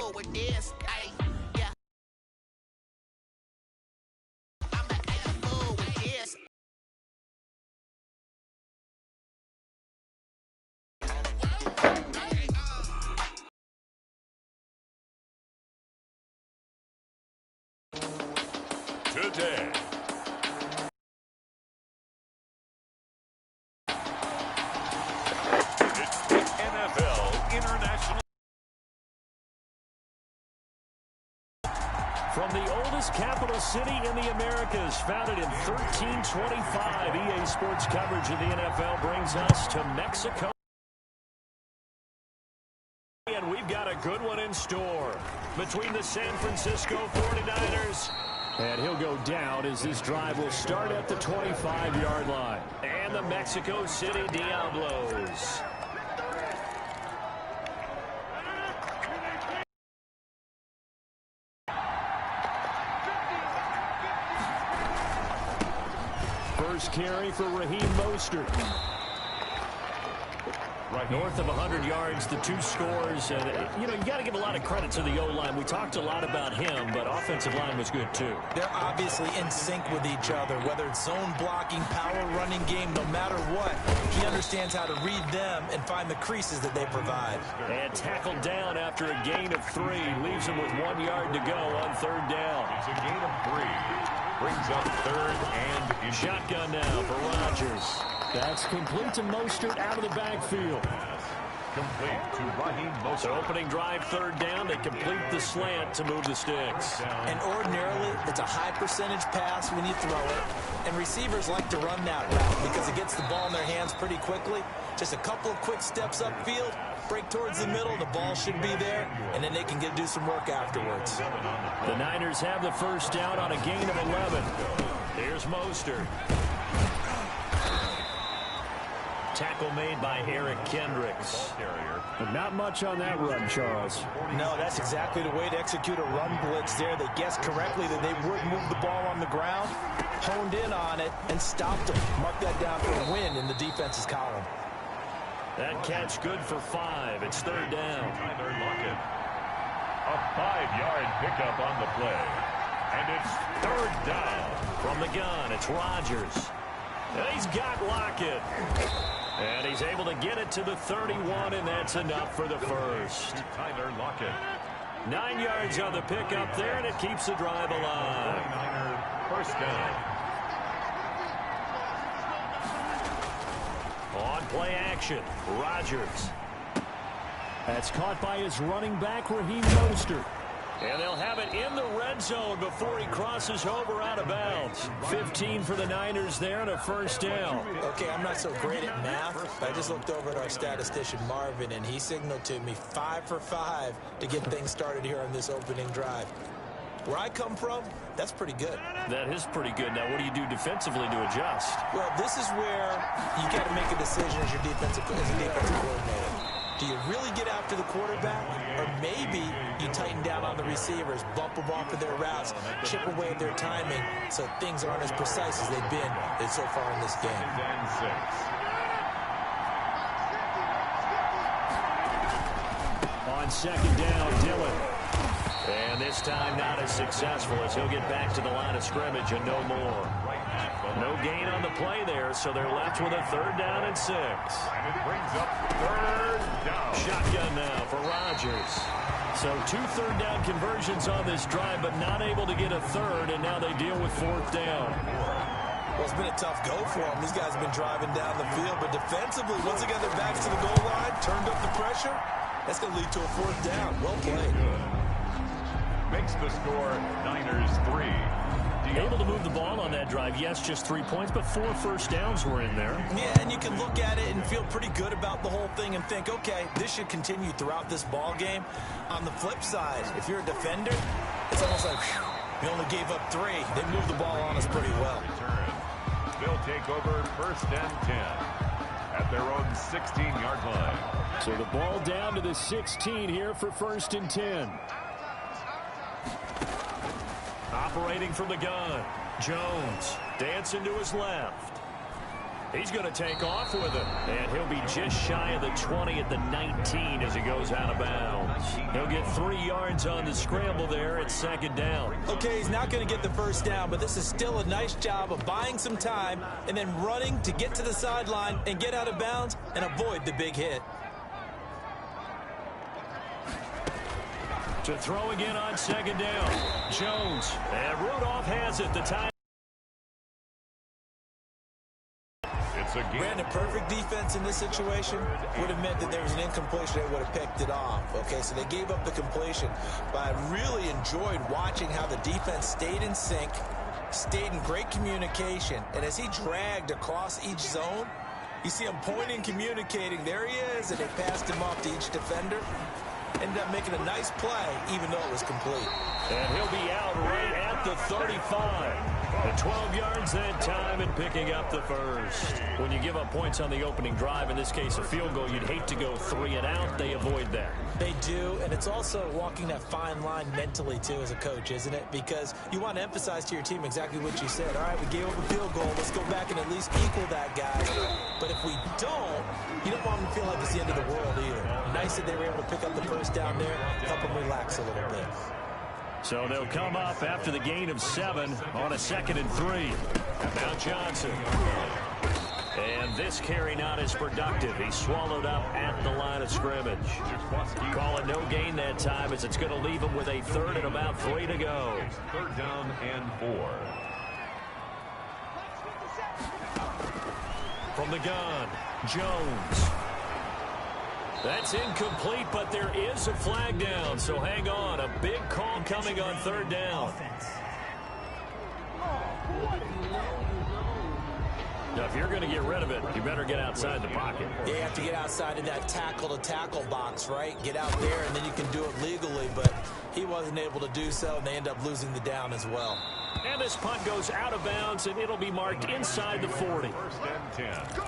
fool with this. Ay, yeah. I'm an act a fool with this. Today. It's the NFL International. From the oldest capital city in the Americas, founded in 1325, EA Sports coverage of the NFL brings us to Mexico. And we've got a good one in store between the San Francisco 49ers. And he'll go down as this drive will start at the 25-yard line. And the Mexico City Diablos. First carry for Raheem Mostert. Right north of 100 yards, the two scores. And, you got to give a lot of credit to the O-line. We talked a lot about him, but offensive line was good, too. They're obviously in sync with each other, whether it's zone blocking, power running game, no matter what. He understands how to read them and find the creases that they provide. And tackled down after a gain of 3. Leaves him with 1 yard to go on third down. It's a gain of 3. Brings up third and shotgun now for Rodgers. That's complete to Mostert out of the backfield. Complete to Raheem Mostert. So opening drive, third down. They complete the slant to move the sticks. And ordinarily, it's a high percentage pass when you throw it. And receivers like to run that route because it gets the ball in their hands pretty quickly. Just a couple of quick steps upfield, break towards the middle, the ball should be there, and then they can do some work afterwards. The Niners have the first down on a gain of 11. Here's Mostert. Tackle made by Eric Kendricks. But not much on that run, Charles. No, that's exactly the way to execute a run blitz there. They guessed correctly that they would move the ball on the ground, honed in on it, and stopped them. Mark that down for a win in the defense's column. That catch good for 5. It's third down. Tyler Lockett. A 5-yard pickup on the play. And it's third down. From the gun, it's Rodgers. And he's got Lockett. And he's able to get it to the 31, and that's enough for the first. Tyler Lockett. 9 yards on the pickup there, and it keeps the drive alive. First down. On play action, Rodgers. That's caught by his running back, Raheem Mostert. And they'll have it in the red zone before he crosses over out of bounds. 15 for the Niners there and a first down. Okay, I'm not so great at math, but I just looked over at our statistician, Marvin, and he signaled to me 5 for 5 to get things started here on this opening drive. Where I come from, that's pretty good. That is pretty good. Now, what do you do defensively to adjust? Well, this is where you got to make a decision as a defensive coordinator. Do you really get after the quarterback, or maybe you tighten down on the receivers, bump them off of their routes, chip away at their timing so things aren't as precise as they've been so far in this game? On second down, Dillon. And this time not as successful as he'll get back to the line of scrimmage and no more. No gain on the play there, so they're left with a third down and 6. And it brings up third down. Shotgun now for Rodgers. So 2 third down conversions on this drive, but not able to get a third, and now they deal with fourth down. Well, it's been a tough go for them. These guys have been driving down the field, but defensively, once they got their backs to the goal line, turned up the pressure, that's going to lead to a fourth down. Well played. Makes the score Niners 3. Able to move the ball on that drive. Yes, just 3 points, but 4 first downs were in there. Yeah, and you can look at it and feel pretty good about the whole thing and think, okay, this should continue throughout this ball game. On the flip side, if you're a defender, it's almost like, whew, we only gave up 3. They moved the ball on us pretty well. They'll take over first and 10 at their own 16-yard line. So the ball down to the 16 here for first and 10. Operating from the gun, Jones dancing to his left. He's going to take off with it. And he'll be just shy of the 20 at the 19 as he goes out of bounds. He'll get 3 yards on the scramble there at second down. Okay, he's not going to get the first down, but this is still a nice job of buying some time and then running to get to the sideline and get out of bounds and avoid the big hit. To throw again on second down. Jones. And Rudolph has it. The time. Brandon, perfect defense in this situation would have meant that there was an incompletion. They would have picked it off. Okay, so they gave up the completion. But I really enjoyed watching how the defense stayed in sync, stayed in great communication. And as he dragged across each zone, you see him pointing, communicating. There he is, and they passed him off to each defender. Ended up making a nice play, even though it was complete. And he'll be out right at the 35. The 12 yards that time and picking up the first. When you give up points on the opening drive, in this case a field goal, you'd hate to go 3 and out. They avoid that. They do, and it's also walking that fine line mentally, too, as a coach, isn't it? Because you want to emphasize to your team exactly what you said. All right, we gave up a field goal. Let's go back and at least equal that, guys. But if we don't, you don't want them to feel like it's the end of the world either. Nice that they were able to pick up the first down there, help them relax a little bit. So they'll come up after the gain of 7 on a 2nd and 3. Now Johnson. And this carry not as productive. He's swallowed up at the line of scrimmage. Call it no gain that time as it's going to leave him with a 3rd and about 3 to go. 3rd down and 4. From the gun, Jones. That's incomplete, but there is a flag down, so hang on. A big call coming on 3rd down. Now, if you're going to get rid of it, you better get outside the pocket. Yeah, you have to get outside of that tackle-to-tackle box, right? Get out there, and then you can do it legally, but he wasn't able to do so, and they end up losing the down as well. And this punt goes out of bounds, and it'll be marked inside the 40. 1st and 10.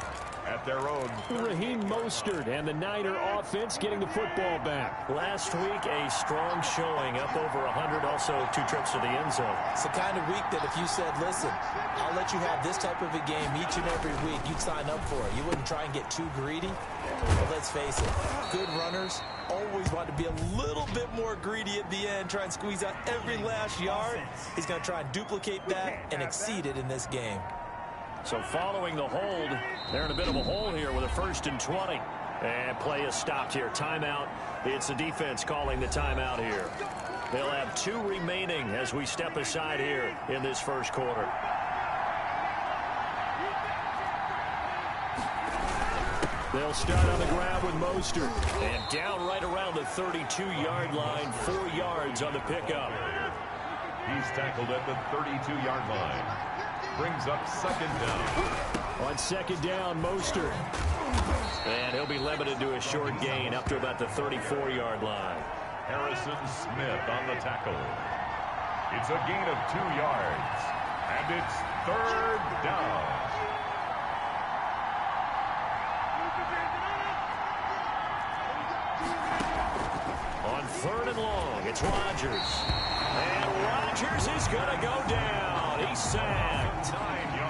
At their own. Raheem Mostert and the Niner offense getting the football back. Last week, a strong showing, up over 100, also 2 trips to the end zone. It's the kind of week that if you said, listen, I'll let you have this type of a game each and every week, you'd sign up for it. You wouldn't try and get too greedy. But let's face it, good runners always want to be a little bit more greedy at the end, try and squeeze out every last yard. He's going to try and duplicate that and exceed it in this game. So following the hold, they're in a bit of a hole here with a 1st and 20. And play is stopped here. Timeout. It's the defense calling the timeout here. They'll have 2 remaining as we step aside here in this first quarter. They'll start on the ground with Mostert. And down right around the 32-yard line, 4 yards on the pickup. He's tackled at the 32-yard line. Brings up 2nd down. On 2nd down, Mostert. And he'll be limited to a short gain up to about the 34-yard line. Harrison Smith on the tackle. It's a gain of 2 yards. And it's 3rd down. On 3rd and long, it's Rodgers. And Rodgers is going to go down. He's sacked.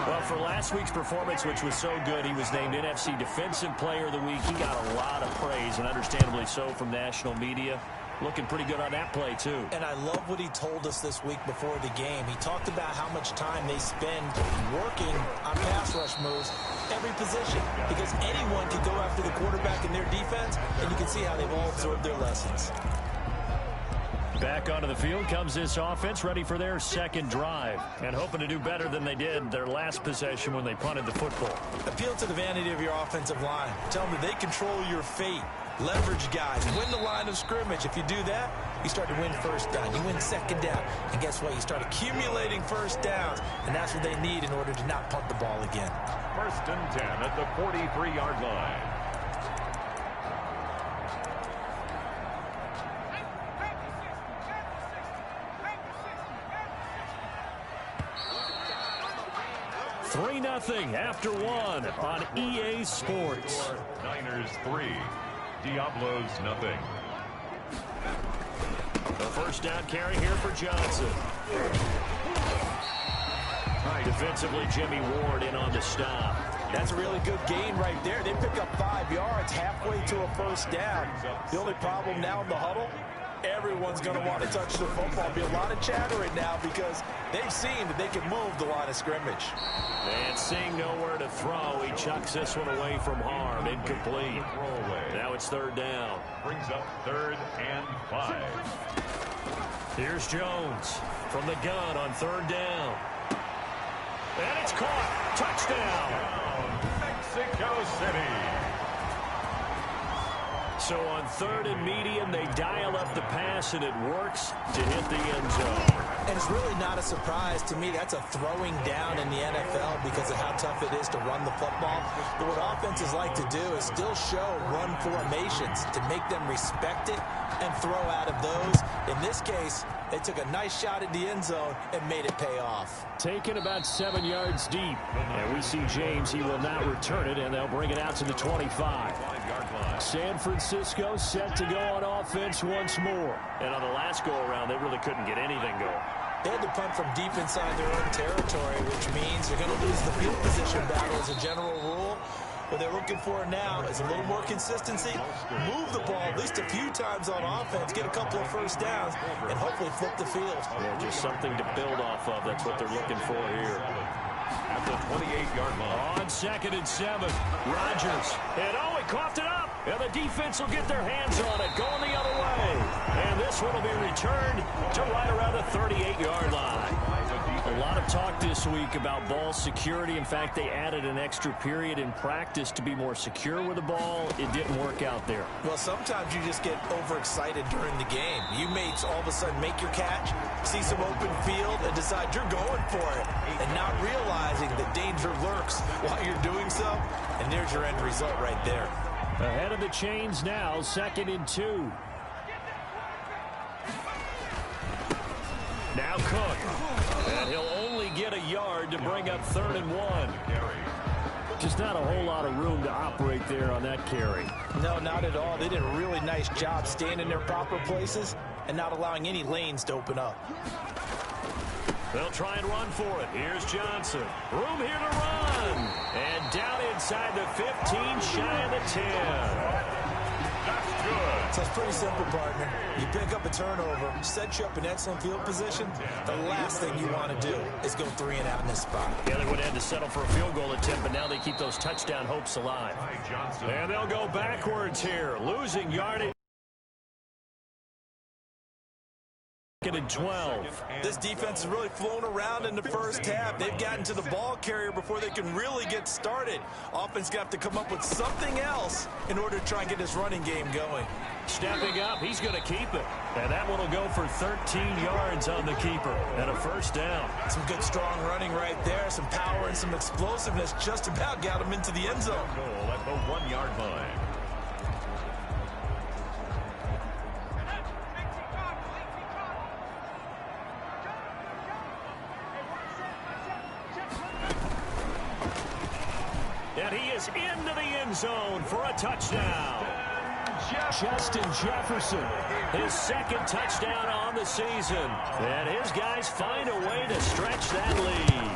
Well, for last week's performance, which was so good, he was named NFC Defensive Player of the Week. He got a lot of praise, and understandably so, from national media. Looking pretty good on that play, too. And I love what he told us this week before the game. He talked about how much time they spend working on pass rush moves, every position, because anyone can go after the quarterback in their defense, and you can see how they've all absorbed their lessons. Back onto the field comes this offense, ready for their 2nd drive, and hoping to do better than they did their last possession when they punted the football. Appeal to the vanity of your offensive line. Tell them that they control your fate. Leverage guys. Win the line of scrimmage. If you do that, you start to win 1st down. You win 2nd down. And guess what? You start accumulating 1st downs, and that's what they need in order to not punt the ball again. 1st and 10 at the 43-yard line. Three 0 after 1 on EA Sports. Niners 3, Diablos 0. The 1st down carry here for Johnson. Defensively, Jimmy Ward in on the stop. That's a really good gain right there. They pick up 5 yards halfway to a first down. The only problem now in the huddle, everyone's going to want to touch the football. There'll be a lot of chattering now because they've seen that they can move the line of scrimmage. And seeing nowhere to throw, he chucks this one away from harm. Incomplete. Now it's third down. Brings up 3rd and 5. Here's Jones from the gun on third down. And it's caught. Touchdown. Mexico City. So on 3rd and medium, they dial up the pass, and it works to hit the end zone. And it's really not a surprise to me. That's a throwing down in the NFL because of how tough it is to run the football. But what offenses like to do is still show run formations to make them respect it and throw out of those. In this case, they took a nice shot at the end zone and made it pay off. Taken about 7 yards deep. And we see James. He will not return it, and they'll bring it out to the 25. San Francisco set to go on offense once more. And on the last go-around, they really couldn't get anything going. They had to punt from deep inside their own territory, which means they're going to lose the field position battle as a general rule. What they're looking for now is a little more consistency, move the ball at least a few times on offense, get a couple of first downs, and hopefully flip the field. Yeah, just something to build off of. That's what they're looking for here. At the 28-yard line. On 2nd and 7, Rodgers. And he coughed it up. And the defense will get their hands on it, going the other way. And this one will be returned to right around the 38-yard line. A lot of talk this week about ball security. In fact, they added an extra period in practice to be more secure with the ball. It didn't work out there. Well, sometimes you just get overexcited during the game. You may all of a sudden make your catch, see some open field, and decide you're going for it, and not realizing the danger lurks while you're doing so. And there's your end result right there. Ahead of the chains now, 2nd and 2. Now Cook. And he'll only get a yard to bring up 3rd and 1. Just not a whole lot of room to operate there on that carry. No, not at all. They did a really nice job staying in their proper places and not allowing any lanes to open up. They'll try and run for it. Here's Johnson. Room here to run. And down inside the 15, shy of the 10. That's good. So it's pretty simple, partner. You pick up a turnover, set you up in excellent field position. The last thing you want to do is go 3 and out in this spot. Yeah, they would have had to settle for a field goal attempt, but now they keep those touchdown hopes alive. And they'll go backwards here, losing yardage. 2nd and 12. This defense has really flown around in the first half. They've gotten to the ball carrier before they can really get started. Offense got to come up with something else in order to try and get this running game going. Stepping up, he's going to keep it. And that one will go for 13 yards on the keeper and a first down. Some good, strong running right there. Some power and some explosiveness just about got him into the end zone. Goal at the 1-yard line. And he is into the end zone for a touchdown. Justin Jefferson. His 2nd touchdown on the season. And his guys find a way to stretch that lead.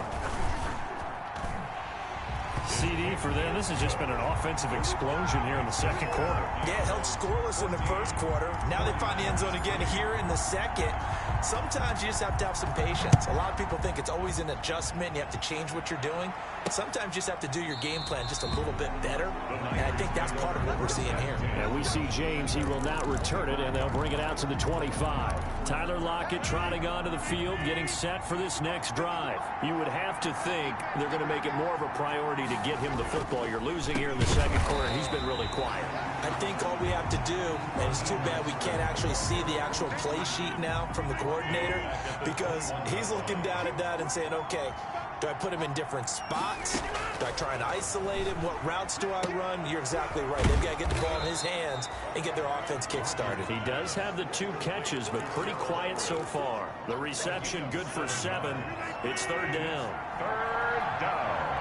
CD for them. This has just been an offensive explosion here in the 2nd quarter. Yeah, held scoreless in the 1st quarter. Now they find the end zone again here in the 2nd. Sometimes you just have to have some patience. A lot of people think it's always an adjustment and you have to change what you're doing. Sometimes you just have to do your game plan just a little bit better. And I think that's part of what we're seeing here. And we see James. He will not return it, and they'll bring it out to the 25. Tyler Lockett trotting onto the field, getting set for this next drive. You would have to think they're going to make it more of a priority to get him the football. You're losing here in the 2nd quarter. He's been really quiet. I think all we have to do, and it's too bad we can't actually see the actual play sheet now from the coordinator, because he's looking down at that and saying, okay, do I put him in different spots? Do I try and isolate him? What routes do I run? You're exactly right. They've got to get the ball in his hands and get their offense kick-started. He does have the 2 catches, but pretty quiet so far. The reception good for 7. It's 3rd down. 3rd down.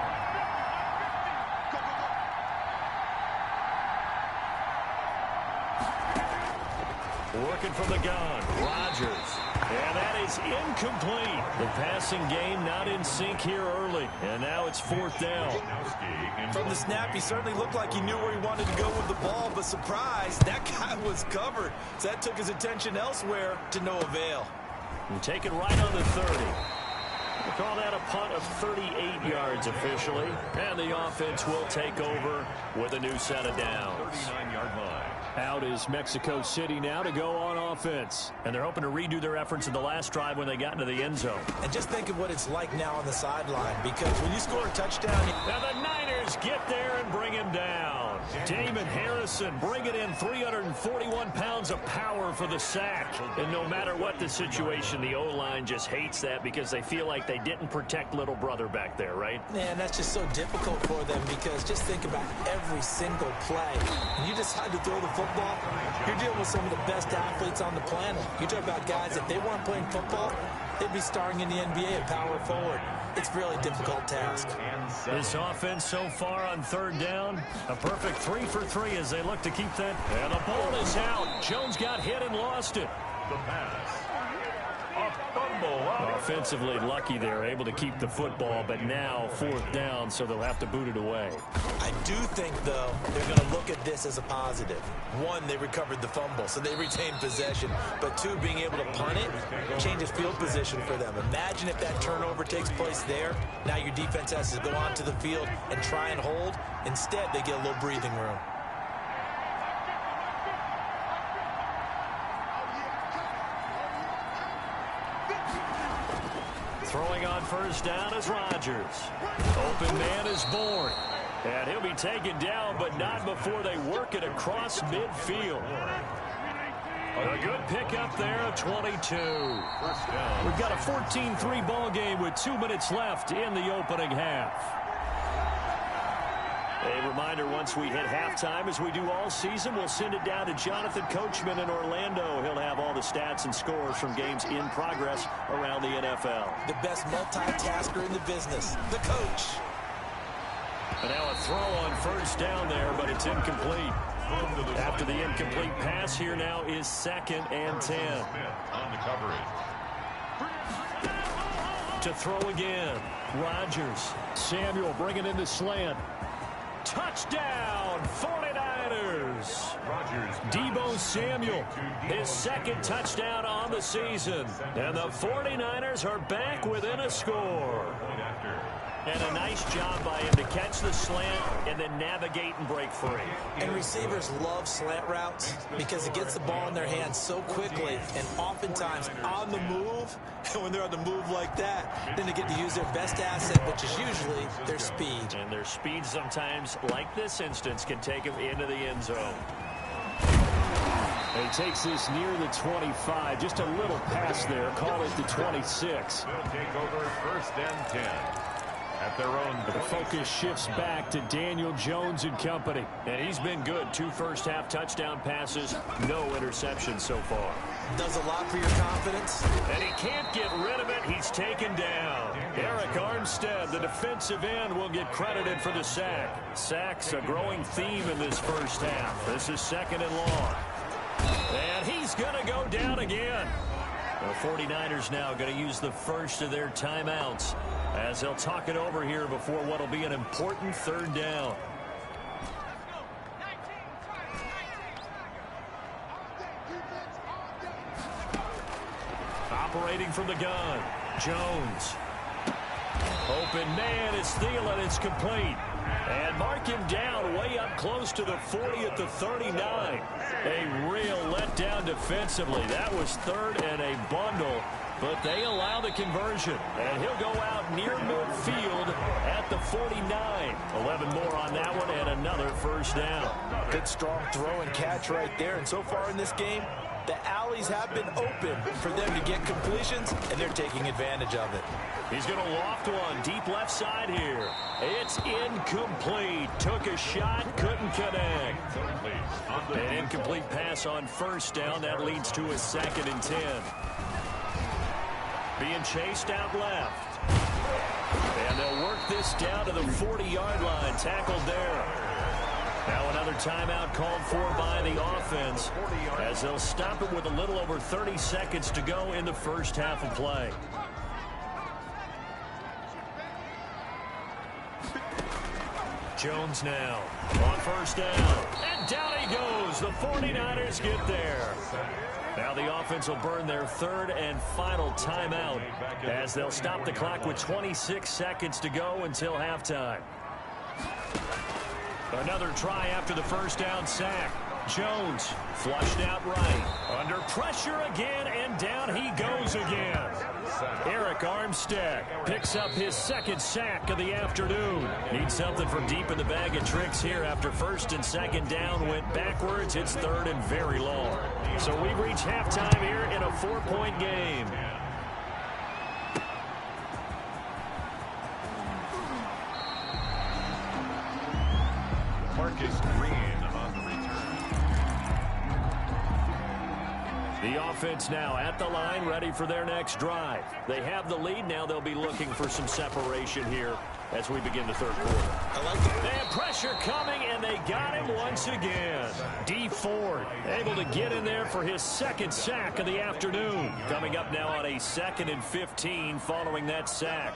Working from the gun. Rodgers. And that is incomplete. The passing game not in sync here early. And now it's 4th down. From the snap, he certainly looked like he knew where he wanted to go with the ball, but surprise, that guy was covered. So that took his attention elsewhere to no avail. And take it right on the 30. We'll call that a punt of 38 yards officially. And the offense will take over with a new set of downs. 39-yard line. Out is Mexico City now to go on offense. And they're hoping to redo their efforts in the last drive when they got into the end zone. And just think of what it's like now on the sideline, because when you score a touchdown... Now the Niners get there and bring him down. Damon Harrison bringing in 341 pounds of power for the sack. And no matter what the situation, the O-line just hates that because they feel like they didn't protect little brother back there, right? Man, that's just so difficult for them, because just think about every single play. When you decide to throw the football, you're dealing with some of the best athletes on the planet. You talk about guys, if they weren't playing football, they'd be starring in the NBA at power forward. It's a really difficult task. This offense so far on 3rd down, a perfect 3 for 3 as they look to keep that. And the ball is out. Jones got hit and lost it. The pass. A fumble. Offensively lucky they're able to keep the football, but now 4th down, so they'll have to boot it away. I do think, though, they're going to look at this as a positive. 1, they recovered the fumble, so they retained possession. But 2, being able to punt it changes field position for them. Imagine if that turnover takes place there. Now your defense has to go onto the field and try and hold. Instead, they get a little breathing room. Throwing on 1st down is Rodgers. Open man is Bourne. And he'll be taken down, but not before they work it across midfield. A good pickup there of 22. We've got a 14-3 ball game with 2 minutes left in the opening half. A reminder, once we hit halftime, as we do all season, we'll send it down to Jonathan Coachman in Orlando. He'll have all the stats and scores from games in progress around the NFL. The best multitasker in the business, the coach. And now a throw on 1st down there, but it's incomplete. After the incomplete pass, here now is 2nd and 10. On the coverage. To throw again, Rodgers. Samuel bringing in the slant. Touchdown, 49ers. Rodgers. Deebo Samuel, his 2nd touchdown on the season. And the 49ers are back within a score. And a nice job by him to catch the slant and then navigate and break free. And receivers love slant routes because it gets the ball in their hands so quickly and oftentimes on the move. And when they're on the move like that, then they get to use their best asset, which is usually their speed. And their speed sometimes, like this instance, can take them into the end zone. He takes this near the 25. Just a little pass there. Call it the 26. They'll take over 1st and 10. At their own. The focus shifts back to Daniel Jones and company. And he's been good. 2 first-half touchdown passes, no interceptions so far. Does a lot for your confidence. And he can't get rid of it. He's taken down. Eric Armstead, the defensive end, will get credited for the sack. Sacks a growing theme in this first half. This is 2nd and long. And he's going to go down again. The 49ers now going to use the first of their timeouts as they'll talk it over here before what will be an important 3rd down. Operating from the gun, Jones. Open man is Thielen. It's complete. And mark him down way up close to the 40 at the 39. A real letdown defensively. That was 3rd and a bundle, but they allow the conversion. And he'll go out near midfield at the 49. 11 more on that one and another 1st down. Good strong throw and catch right there. And so far in this game, the alleys have been open for them to get completions, and they're taking advantage of it. He's going to loft one deep left side here. It's incomplete. Took a shot, couldn't connect. An incomplete pass on 1st down. That leads to a 2nd and 10. Being chased out left. And they'll work this down to the 40-yard line. Tackled there. Now another timeout called for by the offense as they'll stop it with a little over 30 seconds to go in the first half of play. Jones now on first down. And down he goes. The 49ers get there. Now the offense will burn their third and final timeout as they'll stop the clock with 26 seconds to go until halftime. Another try after the first down sack. Jones flushed out right. Under pressure again, and down he goes again. Eric Armstead picks up his second sack of the afternoon. Needs something from deep in the bag of tricks here after first and second down went backwards. It's third and very long. So we reach halftime here in a 4-point game. Marcus Green on the return. The offense now at the line, ready for their next drive. They have the lead. Now they'll be looking for some separation here as we begin the third quarter. I like it. They have pressure coming, and they got him once again. Dee Ford able to get in there for his second sack of the afternoon. Coming up now on a 2nd and 15 following that sack.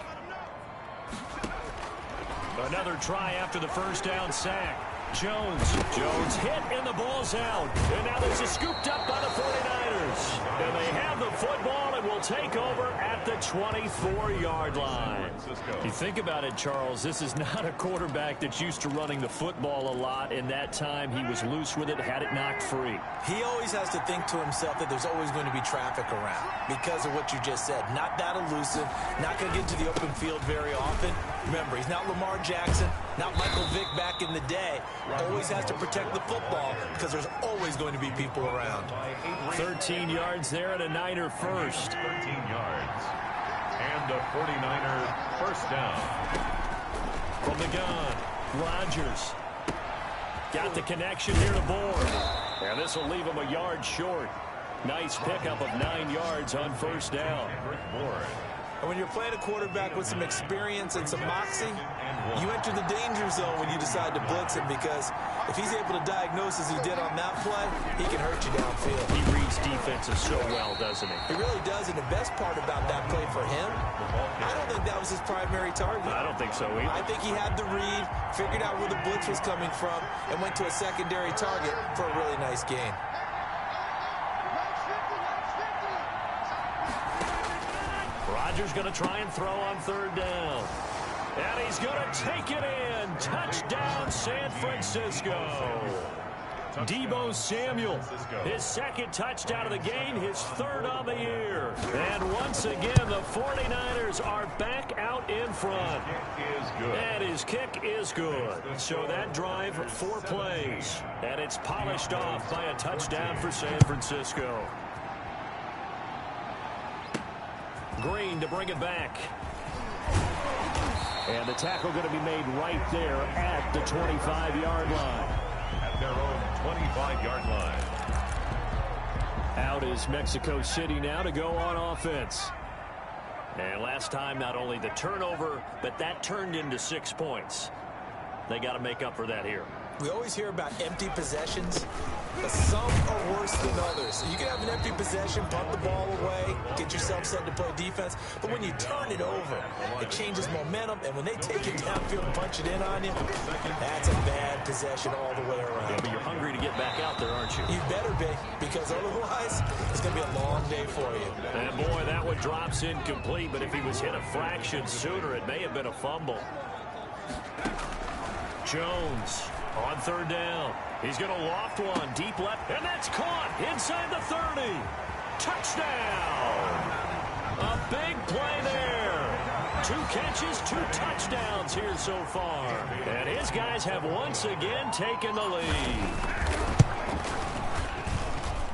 Another try after the first down sack. Jones hit, and the ball's out. And now there's a scooped up by the 49ers. And they have the football and will take over at the 24-yard line. You think about it, Charles, this is not a quarterback that's used to running the football a lot. In that time, he was loose with it, had it knocked free. He always has to think to himself that there's always going to be traffic around because of what you just said. Not that elusive, not going to get into the open field very often. Remember, he's not Lamar Jackson, not Michael Vick back in the day. Always has to protect the football because there's always going to be people around. 13 yards there and a Niner first. 13 yards. And a 49er first down. From the gun, Rodgers got the connection here to Bourne. And this will leave him a yard short. Nice pickup of 9 yards on first down. And when you're playing a quarterback with some experience and some moxie, you enter the danger zone when you decide to blitz him, because if he's able to diagnose as he did on that play, he can hurt you downfield. He reads defenses so well, doesn't he? He really does, and the best part about that play for him, I don't think that was his primary target. I don't think so either. I think he had the read, figured out where the blitz was coming from, and went to a secondary target for a really nice gain. Rodgers going to try and throw on third down. And he's going to take it in. Touchdown, San Francisco. Deebo Samuel, his second touchdown of the game, his third on the year. And once again, the 49ers are back out in front. And his kick is good. So that drive, 4 plays. And it's polished off by a touchdown for San Francisco. Green to bring it back. And the tackle going to be made right there at the 25-yard line. At their own 25-yard line. Out is Mexico City now to go on offense. And last time, not only the turnover, but that turned into 6 points. They got to make up for that here. We always hear about empty possessions, but some are worse than others. You can have an empty possession, punt the ball away, get yourself set to play defense, but when you turn it over, it changes momentum, and when they take it downfield and punch it in on you, that's a bad possession all the way around. Yeah, but you're hungry to get back out there, aren't you? You better be, because otherwise, it's going to be a long day for you. And boy, that one drops incomplete, but if he was hit a fraction sooner, it may have been a fumble. Jones on third down. He's going to loft one deep left, and that's caught inside the 30. Touchdown. A big play there. 2 catches, 2 touchdowns here so far. And his guys have once again taken the lead.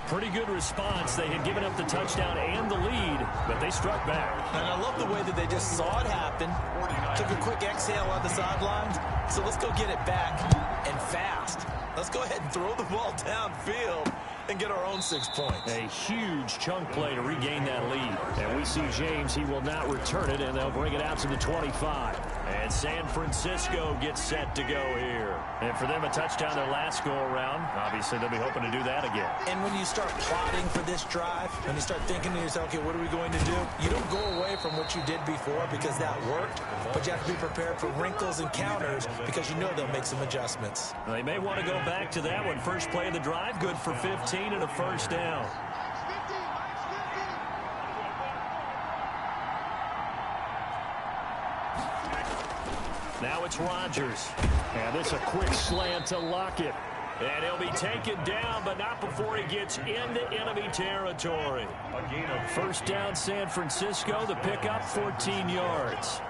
Pretty good response. They had given up the touchdown and the lead, but they struck back. And I love the way that they just saw it happen, took a quick exhale on the sidelines. So let's go get it back, and fast. Let's go ahead and throw the ball downfield and get our own 6 points. A huge chunk play to regain that lead. And we see James, he will not return it, and they'll bring it out to the 25. And San Francisco gets set to go here. And for them, a touchdown their last go-around. Obviously, they'll be hoping to do that again. And when you start plotting for this drive, when you start thinking to yourself, okay, what are we going to do? You don't go away from what you did before because that worked, but you have to be prepared for wrinkles and counters because you know they'll make some adjustments. They may want to go back to that one. First play of the drive, good for 15 and a first down. Now it's Rodgers. And this a quick slant to Lockett. And he'll be taken down, but not before he gets into enemy territory. First down, San Francisco. The pickup, 14 yards.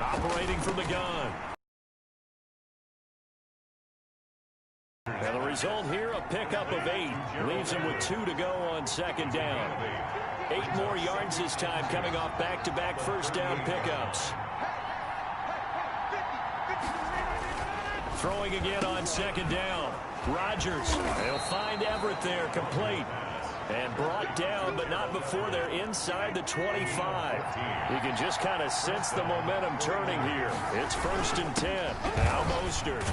Operating from the gun. And the result here, a pickup of 8. Leaves him with 2 to go on second down. 8 more yards this time, coming off back-to-back first down pickups. Throwing again on second down. Rodgers, they'll find Everett there, complete. And brought down, but not before they're inside the 25. You can just kind of sense the momentum turning here. It's 1st and 10. Now Mostert.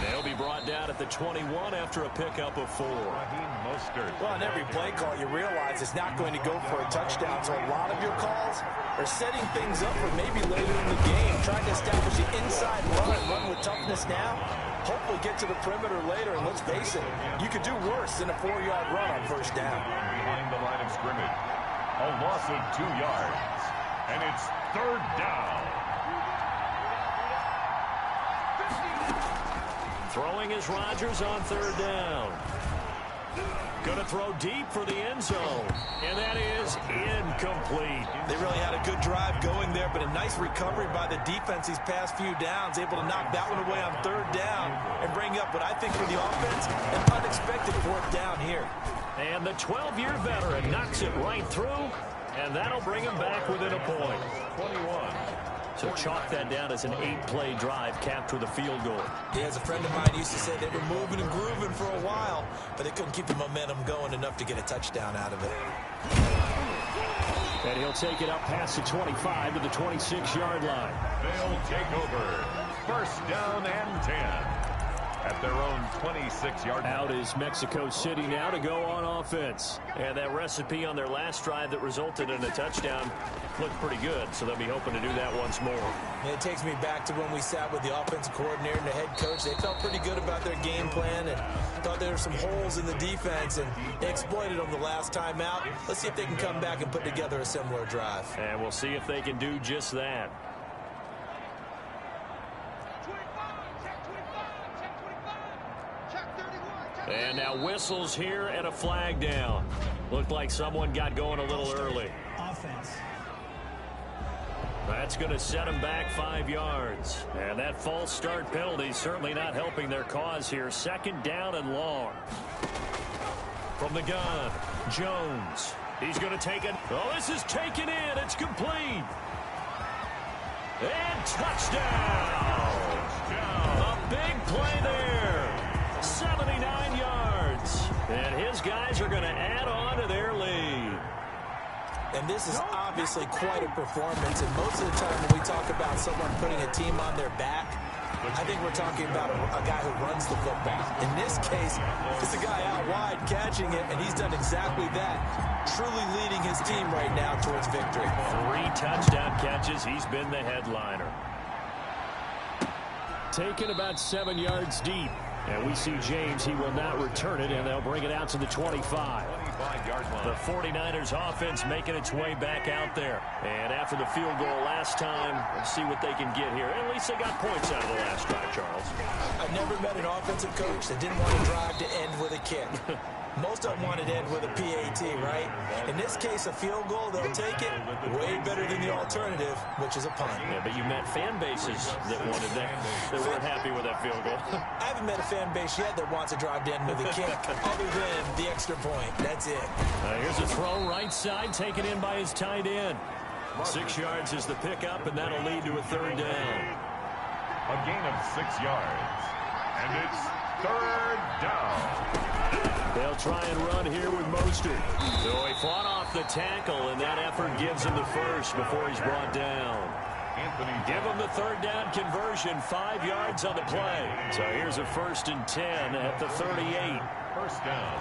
They'll be brought down at the 21 after a pickup of 4. Well, on every play call, you realize it's not going to go for a touchdown. So a lot of your calls are setting things up for maybe later in the game, trying to establish the inside run with toughness now. Hopefully get to the perimeter later, and let's face it, you could do worse than a 4-yard run on first down. Behind the line of scrimmage, a loss of 2 yards, and it's 3rd down. Throwing is Rodgers on 3rd down. Going to throw deep for the end zone. And that is incomplete. They really had a good drive going there, but a nice recovery by the defense these past few downs, able to knock that one away on 3rd down and bring up what I think for the offense, an unexpected 4th down here. And the 12-year veteran knocks it right through, and that'll bring him back within a point. 21. So chalk that down as an 8-play drive capped with a field goal. Yeah, as a friend of mine used to say, they were moving and grooving for a while, but they couldn't keep the momentum going enough to get a touchdown out of it. And he'll take it up past the 25 to the 26-yard line. They'll take over. 1st down and 10. At their own 26-yard line. Out is Mexico City now to go on offense. And that recipe on their last drive that resulted in a touchdown looked pretty good, so they'll be hoping to do that once more. And it takes me back to when we sat with the offensive coordinator and the head coach. They felt pretty good about their game plan and thought there were some holes in the defense, and they exploited them the last time out. Let's see if they can come back and put together a similar drive. And we'll see if they can do just that. And now whistles here and a flag down. Looked like someone got going a little early. Offense. That's going to set them back 5 yards. And that false start penalty certainly not helping their cause here. 2nd down and long. From the gun, Jones. He's going to take it. Oh, this is taken in. It's complete. And touchdown. A big play there. 79 yards. And his guys are going to add on to their lead. And this is obviously quite a performance. And most of the time when we talk about someone putting a team on their back, I think we're talking about a guy who runs the football. In this case, it's a guy out wide catching it, and he's done exactly that, truly leading his team right now towards victory. 3 touchdown catches. He's been the headliner. Taken about 7 yards deep. And we see James, he will not return it, and they'll bring it out to the 25. 25-yard line. The 49ers offense making its way back out there. And after the field goal last time, let's see what they can get here. At least they got points out of the last drive, Charles. I've never met an offensive coach that didn't want to drive to end with a kick. Most of them wanted to end with a PAT, right? In this case, a field goal, they'll take it. Way better than the alternative, which is a punt. Yeah, but you met fan bases that wanted that. They weren't happy with that field goal. I haven't met a fan base yet that wants to drive to end with a kick, other than the extra point. That's it. Here's a throw right side, taken in by his tight end. 6 yards is the pickup, and that'll lead to a 3rd down. A gain of 6 yards. And it's Third down. They'll try and run here with Mostert. So he fought off the tackle, and that effort gives him the first before he's brought down. Give him the third down conversion, 5 yards on the play. So here's a 1st and 10 at the 38. First down.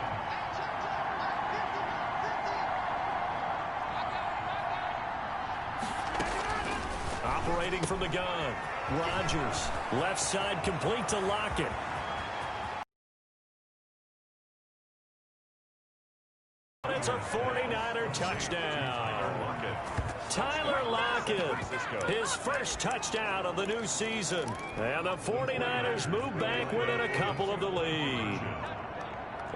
Operating from the gun, Rodgers. Left side complete to Lockett. It's a 49er touchdown. Tyler Lockett, his first touchdown of the new season. And the 49ers move back within a couple of the lead.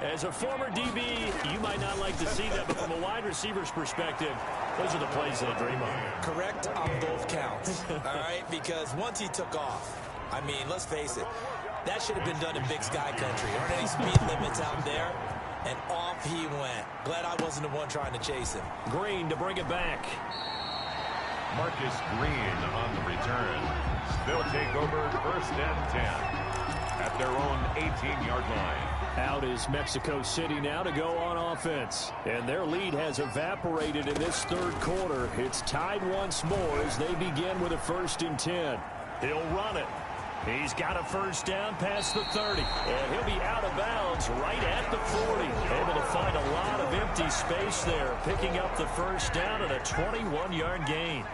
As a former DB, you might not like to see that, but from a wide receiver's perspective, those are the plays they dream of. Correct on both counts, all right? Because once he took off, I mean, let's face it, that should have been done in Big Sky Country. Aren't any speed limits out there? And off he went. Glad I wasn't the one trying to chase him. Green to bring it back. Marcus Green on the return. They'll take over 1st and 10 at their own 18-yard line. Out is Mexico City now to go on offense. And their lead has evaporated in this third quarter. It's tied once more as they begin with a 1st and 10. He'll run it. He's got a first down past the 30. And he'll be out of bounds right at the 40. Able to find a lot of empty space there. Picking up the first down and a 21-yard gain.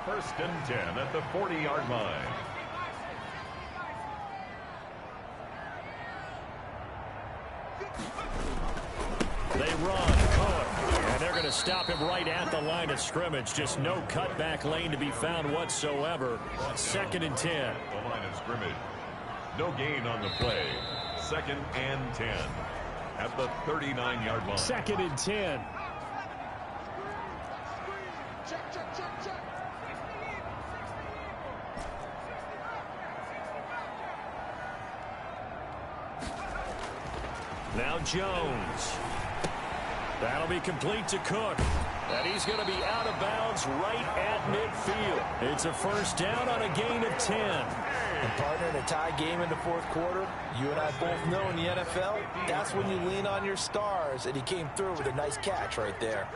1st and 10 at the 40-yard line. They run, Cook, and they're going to stop him right at the line of scrimmage. Just no cutback lane to be found whatsoever. 2nd and 10. The line of scrimmage. No gain on the play. 2nd and 10 at the 39-yard line. 2nd and 10. Now Jones. That'll be complete to Cook. And he's going to be out of bounds right at midfield. It's a first down on a gain of 10. And partner, in a tie game in the fourth quarter, you and I both know in the NFL, that's when you lean on your stars. And he came through with a nice catch right there.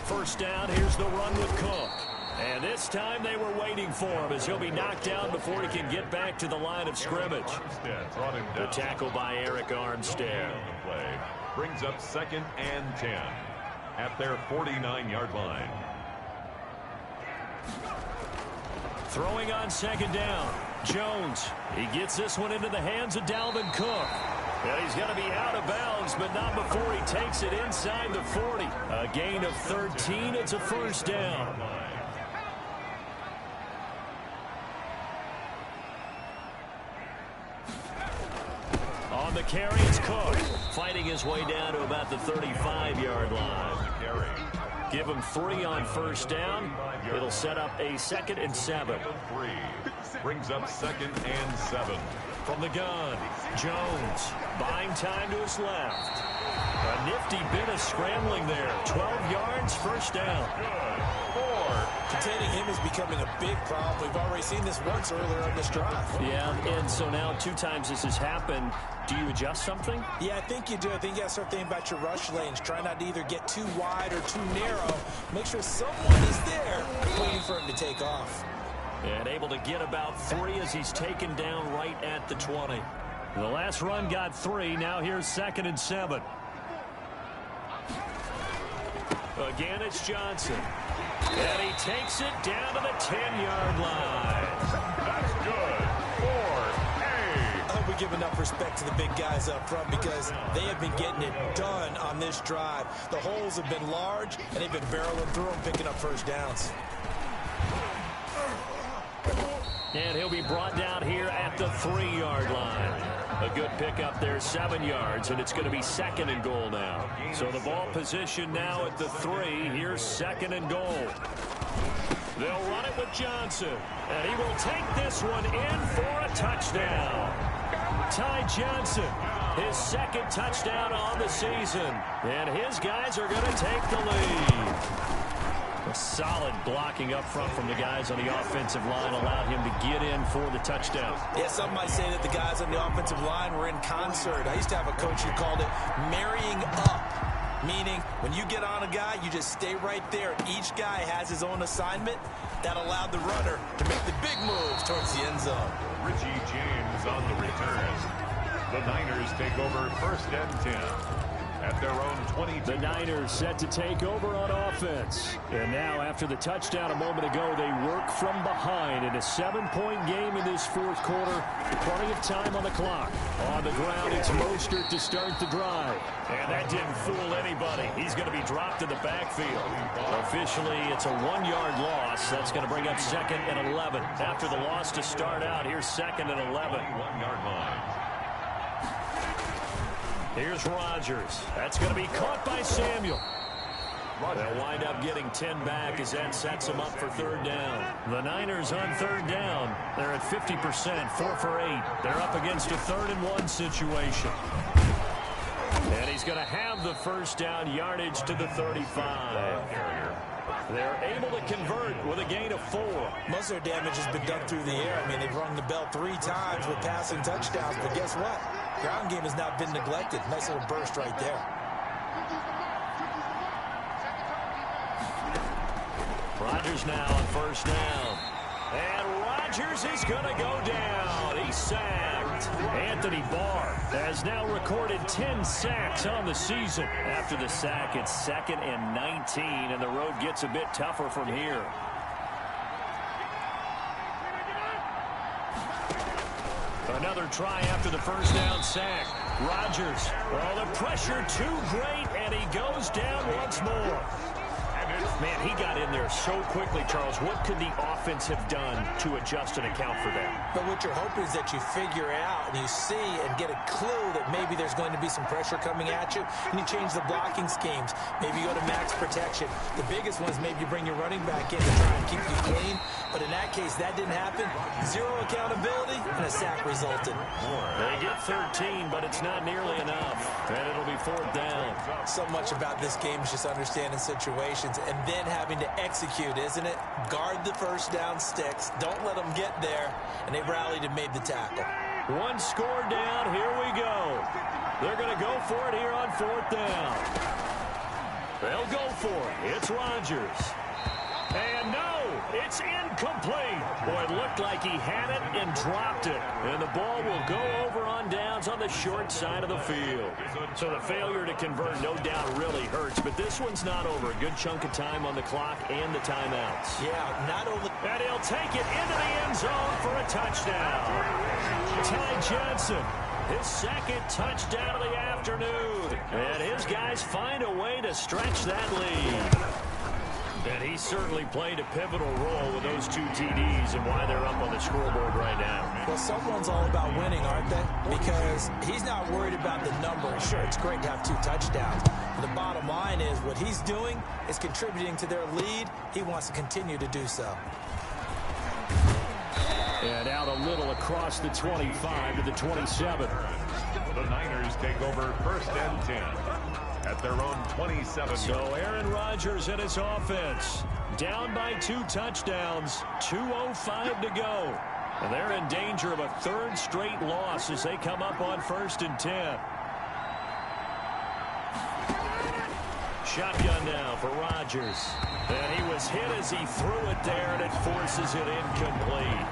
First down, here's the run with Cook. And this time they were waiting for him as he'll be knocked down before he can get back to the line of scrimmage. The tackle by Eric Armstead. Brings up 2nd and 10 at their 49-yard line. Throwing on 2nd down. Jones. He gets this one into the hands of Dalvin Cook. And he's going to be out of bounds, but not before he takes it inside the 40. A gain of 13. It's a first down. On the carry, it's Cook. Fighting his way down to about the 35-yard line. Give him 3 on first down. It'll set up a 2nd and 7. 3 brings up 2nd and 7. From the gun, Jones buying time to his left. A nifty bit of scrambling there. 12 yards, first down. Containing him is becoming a big problem. We've already seen this once earlier on this drive. Yeah, and so now 2 times this has happened. Do you adjust something? Yeah, I think you do. I think you got to start thinking about your rush lanes. Try not to either get too wide or too narrow. Make sure someone is there waiting for him to take off. And able to get about 3 as he's taken down right at the 20. The last run got 3. Now here's 2nd and 7. Again, it's Johnson. And he takes it down to the 10-yard line. That's good. 4A. I hope we give enough respect to the big guys up front because they have been getting it done on this drive. The holes have been large, and they've been barreling through them, picking up first downs. And he'll be brought down here at the 3-yard line. A good pickup there, 7 yards, and it's going to be 2nd and goal now. So the ball position now at the 3. Here's 2nd and goal. They'll run it with Johnson, and he will take this one in for a touchdown. Ty Johnson, his 2nd touchdown on the season, and his guys are going to take the lead. solid blocking up front from the guys on the offensive line allowed him to get in for the touchdown. Yeah, some might say that the guys on the offensive line were in concert. I used to have a coach who called it marrying up, meaning when you get on a guy, you just stay right there. Each guy has his own assignment. That allowed the runner to make the big moves towards the end zone. Richie James on the return. The Niners take over 1st and 10 at their own 22. The Niners set to take over on offense. And now, after the touchdown a moment ago, they work from behind in a 7-point game in this fourth quarter. Plenty of time on the clock. On the ground, it's Mostert to start the drive. And that didn't fool anybody. He's going to be dropped in the backfield. Officially, it's a 1-yard loss. That's going to bring up 2nd and 11. After the loss to start out, here's 2nd and 11. 1-yard line. Here's Rodgers. That's going to be caught by Samuel. They'll wind up getting 10 back as that sets them up for 3rd down. The Niners on 3rd down. They're at 50%, 4 for 8. They're up against a 3rd and 1 situation. And he's going to have the 1st down, yardage to the 35. They're able to convert with a gain of 4. Most of their damage has been done through the air. I mean, they've rung the bell 3 times with passing touchdowns, but guess what? Ground game has not been neglected. Nice little burst right there. Rodgers now on 1st down. And Rodgers is going to go down. He's sacked. Anthony Barr has now recorded 10 sacks on the season. After the sack, it's 2nd and 19, and the road gets a bit tougher from here. Another try after the 1st down sack. Rodgers, well, the pressure too great, and he goes down once more. Man, he got in there so quickly, Charles. What could the offense have done to adjust and account for that? But what you're hoping is that you figure out and you see and get a clue that maybe there's going to be some pressure coming at you, and you change the blocking schemes. Maybe you go to max protection. The biggest one is maybe you bring your running back in to try and keep you clean. But in that case, that didn't happen. 0 accountability, and a sack resulted. They get 13, but it's not nearly enough. And it'll be 4th down. So much about this game is just understanding situations and then having to execute, isn't it? Guard the 1st down sticks. Don't let them get there. And they rallied and made the tackle. 1 score down. Here we go. They're going to go for it here on 4th down. They'll go for it. It's Rodgers. And no, it's incomplete. Boy, it looked like he had it and dropped it. And the ball will go over on downs on the short side of the field. So the failure to convert, no doubt, really hurts. But this one's not over. A good chunk of time on the clock and the timeouts. Yeah, not only... And he'll take it into the end zone for a touchdown. Ty Johnson, his 2nd touchdown of the afternoon. And his guys find a way to stretch that lead. And he certainly played a pivotal role with those 2 TDs and why they're up on the scoreboard right now. Well, someone's all about winning, aren't they? Because he's not worried about the number. Sure, it's great to have 2 touchdowns. But the bottom line is what he's doing is contributing to their lead. He wants to continue to do so. And out a little across the 25 to the 27. The Niners take over 1st and 10 at their own 27. So Aaron Rodgers and his offense down by 2 touchdowns, 2:05 to go. And they're in danger of a 3rd straight loss as they come up on 1st and 10. Shotgun now for Rodgers. And he was hit as he threw it there, and it forces it incomplete.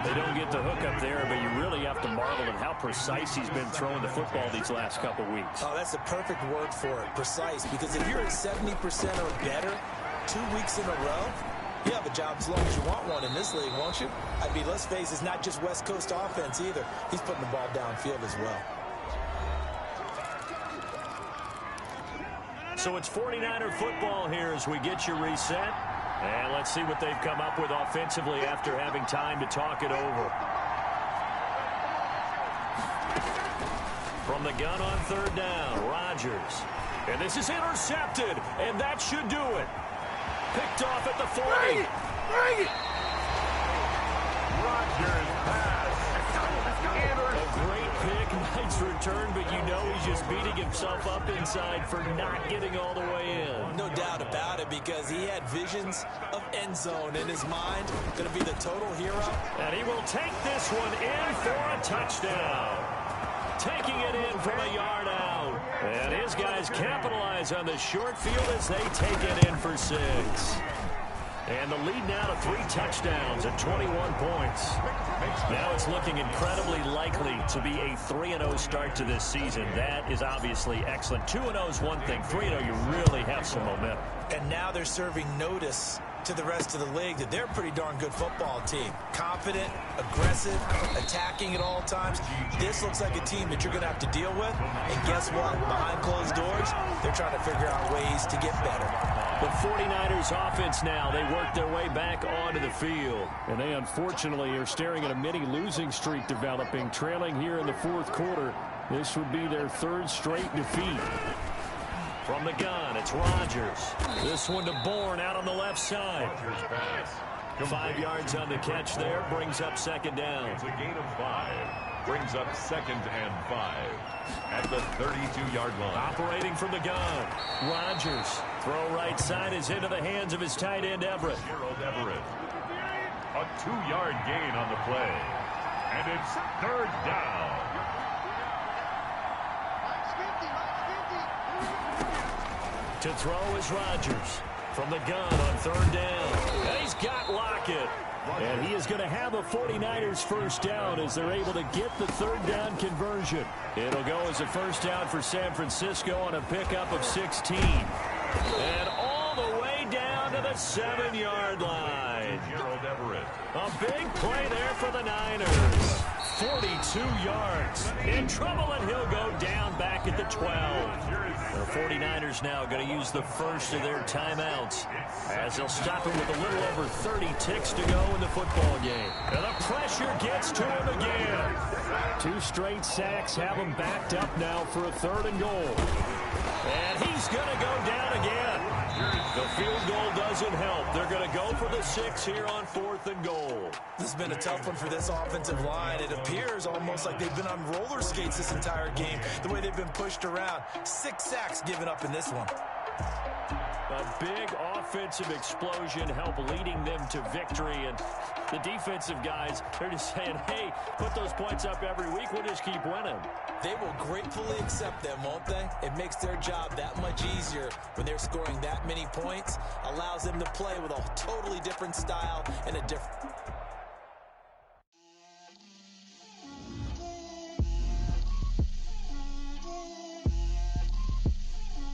They don't get the hook up there, but you really have to marvel at how precise he's been throwing the football these last couple weeks. Oh, that's the perfect word for it, precise. Because if you're at 70% or better 2 weeks in a row, you have a job as long as you want one in this league, won't you? I mean, let's face it, it's not just West Coast offense either. He's putting the ball downfield as well. So it's 49er football here as we get you reset. And let's see what they've come up with offensively after having time to talk it over. From the gun on 3rd down, Rodgers. And this is intercepted, and that should do it. Picked off at the 40. Rodgers pass. A great pick, nice return, but you know he's just beating himself up inside for not getting all the way in. No doubt about it, because he had visions of end zone in his mind. Going to be the total hero. And he will take this one in for a touchdown. Taking it in from a yard out. And his guys capitalize on the short field as they take it in for 6. And the lead now to 3 touchdowns at 21 points. Now it's looking incredibly likely to be a 3-0 start to this season. That is obviously excellent. 2-0 is one thing. 3-0, you really have some momentum. And now they're serving notice to the rest of the league that they're a pretty darn good football team. Confident, aggressive, attacking at all times. This looks like a team that you're going to have to deal with. And guess what? Behind closed doors, they're trying to figure out ways to get better. The 49ers offense now, they work their way back onto the field. And they unfortunately are staring at a mini losing streak developing, trailing here in the 4th quarter. This would be their 3rd straight defeat. From the gun, it's Rodgers. This one to Bourne out on the left side. 5 yards on the catch there, brings up 2nd down. It's a gain of 5. Brings up 2nd and 5 at the 32-yard line. Operating from the gun, Rodgers. Throw right side is into the hands of his tight end, Everett. Gerald Everett. A 2-yard gain on the play. And it's 3rd down. To throw is Rodgers. From the gun on 3rd down. And he's got Lockett. And he is going to have a 49ers first down as they're able to get the 3rd down conversion. It'll go as a first down for San Francisco on a pickup of 16. And all the way down to the 7-yard line. Gerald Everett. A big play there for the Niners. 42 yards. In trouble, and he'll go down back at the 12. The 49ers now going to use the first of their timeouts as they'll stop him with a little over 30 ticks to go in the football game. And the pressure gets to him again. 2 straight sacks have him backed up now for a 3rd and goal. And he's going to go down again. The field goal doesn't help. They're going to go for the 6 here on 4th and goal. This has been a tough one for this offensive line. It appears almost like they've been on roller skates this entire game, the way they've been pushed around. 6 sacks given up in this one. A big offensive explosion help leading them to victory. And the defensive guys, they're just saying, hey, put those points up every week. We'll just keep winning. They will gratefully accept them, won't they? It makes their job that much easier when they're scoring that many points. Allows them to play with a totally different style and a different...